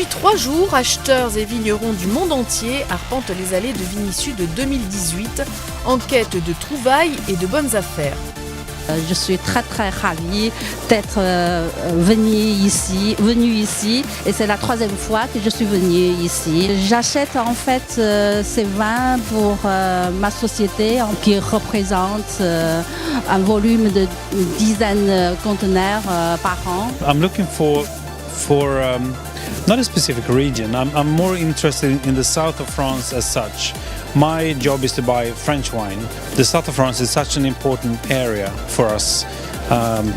Depuis 3 jours, acheteurs et vignerons du monde entier arpentent les allées de Vinisud 2018 en quête de trouvailles et de bonnes affaires. Je suis très ravie d'être venue ici et c'est la 3e fois que je suis venue ici. J'achète en fait ces vins pour ma société qui représente un volume de dizaines de conteneurs par an. I'm looking for not a specific region. I'm more interested in the south of France as such. My job is to buy French wine. The south of France is such an important area for us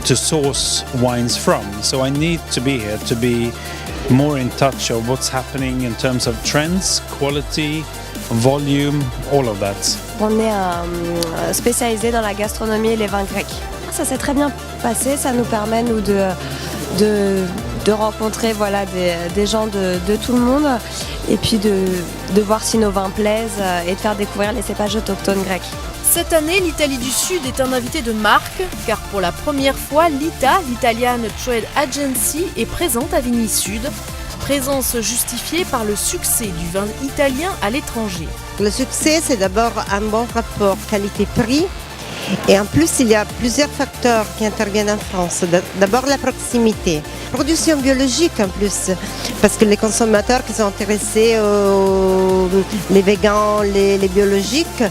to source wines from. So I need to be here to be more in touch of what's happening in terms of trends, quality, volume, all of that. On est spécialisé dans la gastronomie et les vins grecs. Ça s'est très bien passé, ça nous permet nous de rencontrer voilà, des gens de tout le monde et puis de voir si nos vins plaisent et de faire découvrir les cépages autochtones grecs. Cette année, l'Italie du Sud est un invité de marque, car pour la première fois, l'ITA, l'Italian Trade Agency, est présente à Vinisud. Présence justifiée par le succès du vin italien à l'étranger. Le succès, c'est d'abord un bon rapport qualité-prix. Et en plus, il y a plusieurs facteurs qui interviennent en France. D'abord, la proximité. Production biologique en plus, parce que les consommateurs qui sont intéressés, les végans, les biologiques,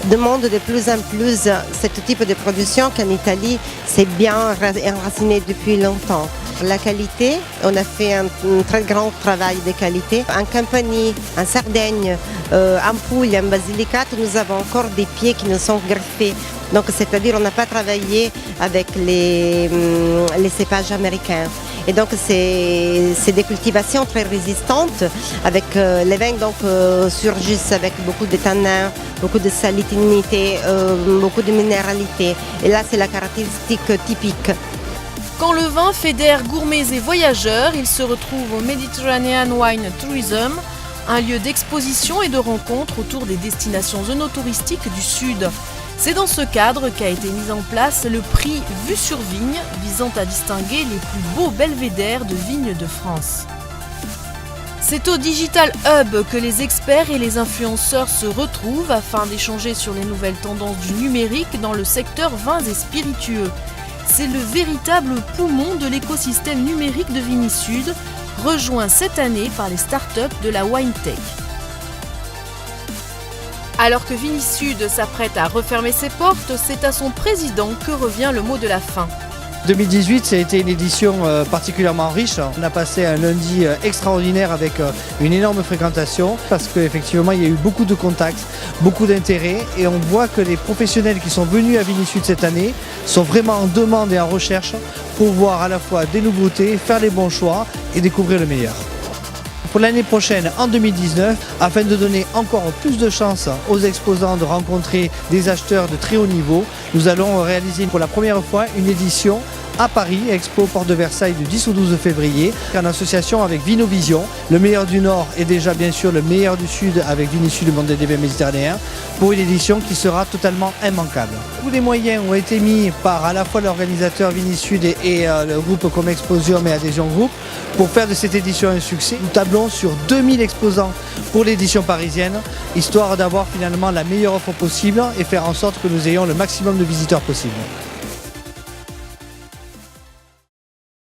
demandent de plus en plus ce type de production qu'en Italie, c'est bien enraciné depuis longtemps. La qualité, on a fait un très grand travail de qualité. En Campanie, en Sardaigne, en Puglia, en Basilicate, nous avons encore des pieds qui nous sont greffés. Donc, c'est-à-dire on n'a pas travaillé avec les cépages américains. Et donc, c'est des cultivations très résistantes. Avec les vins surgissent avec beaucoup de tanins, beaucoup de salinité, beaucoup de minéralité. Et là, c'est la caractéristique typique. Quand le vin fédère gourmets et voyageurs, il se retrouve au Mediterranean Wine Tourism, un lieu d'exposition et de rencontre autour des destinations œnotouristiques du Sud. C'est dans ce cadre qu'a été mis en place le prix Vue sur Vigne, visant à distinguer les plus beaux belvédères de vignes de France. C'est au Digital Hub que les experts et les influenceurs se retrouvent afin d'échanger sur les nouvelles tendances du numérique dans le secteur vins et spiritueux. C'est le véritable poumon de l'écosystème numérique de Vinisud, rejoint cette année par les startups de la WineTech. Alors que Vinisud s'apprête à refermer ses portes, c'est à son président que revient le mot de la fin. 2018, ça a été une édition particulièrement riche. On a passé un lundi extraordinaire avec une énorme fréquentation parce qu'effectivement, il y a eu beaucoup de contacts, beaucoup d'intérêt et on voit que les professionnels qui sont venus à Vinisud cette année sont vraiment en demande et en recherche pour voir à la fois des nouveautés, faire les bons choix et découvrir le meilleur. Pour l'année prochaine, en 2019, afin de donner encore plus de chance aux exposants de rencontrer des acheteurs de très haut niveau, nous allons réaliser pour la première fois une édition à Paris, Expo Porte de Versailles du 10 au 12 février, en association avec Vinovision, le meilleur du Nord et déjà bien sûr le meilleur du Sud avec Vinisud, le monde des vins méditerranéens, pour une édition qui sera totalement immanquable. Tous les moyens ont été mis par à la fois l'organisateur Vinisud et le groupe Comexposium et Adhésion Group pour faire de cette édition un succès. Nous tablons sur 2000 exposants pour l'édition parisienne, histoire d'avoir finalement la meilleure offre possible et faire en sorte que nous ayons le maximum de visiteurs possible.